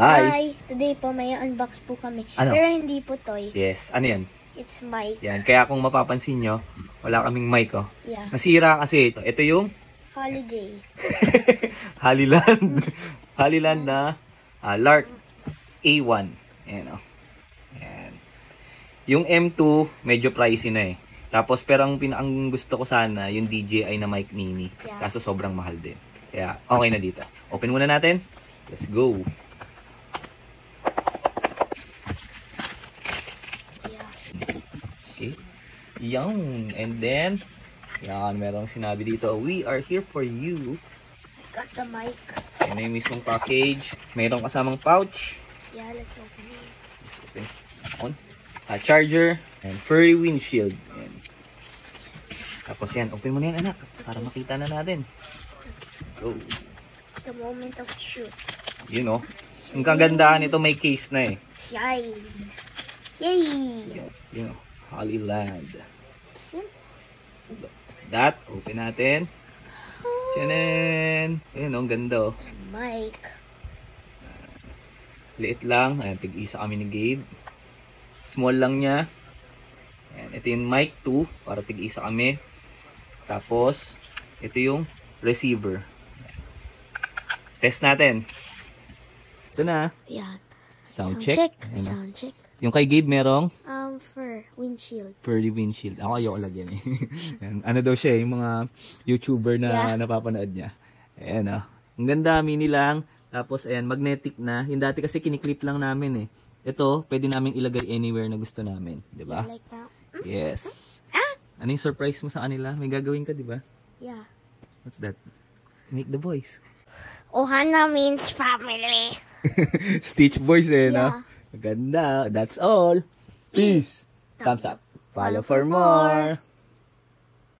Hi! Today po may unbox po kami. Ano? Pero hindi po toy. Yes, ano yan? It's mic. Yan, kaya kung mapapansin nyo, wala kaming mic, oh. Yeah. Nasira kasi ito. Ito yung Holiday. Haliland. Haliland na Lark A1. Ayan, oh. Ayan. Yung M2, medyo pricey na eh. Tapos, pero ang gusto ko sana, yung DJI na mic mini. Yeah. Kaso sobrang mahal din. Kaya, okay na dito. Open muna natin. Let's go. Okay. Yan. And then, yan, merong sinabi dito, we are here for you. Got the mic. Yan na yung mismong package. Mayroong kasamang pouch. Yeah, let's open it. Let's open. On. Charger. And furry windshield. Yan. Tapos yan, open mo na yan, anak. Para makita na natin. Go. It's the moment of truth. You know. Yung kagandahan nito, may case na eh. Yay! Yay! You know. Haliland. That, open natin. Tiyanan! Ayun, ang ganda oh. Mic. Liit lang. Ayan, tig-isa kami ni Gabe. Small lang niya. Ayan, ito yung mic 2 para tig-isa kami. Tapos, ito yung receiver. Test natin. Ito na. Yan. Sound check. Sound check. Yung kay Gabe merong Fur windshield. furry windshield. Ako ayoko lagyan eh. Ano daw siya, yung mga YouTuber na napapanood niya. Ayan oh. Ang ganda, mini lang. Tapos ayan, magnetic na. Yung dati kasi kiniklip lang namin eh. Ito, pwede namin ilagay anywhere na gusto namin. Diba? Yeah, like that. Yes. Ano yung surprise mo sa kanila? May gagawin ka, diba? Yeah. What's that? Make the voice. Ohana means family. Stitch Boys eh, no? Yeah. Maganda. That's all. Peace. Thumbs up. Follow for more.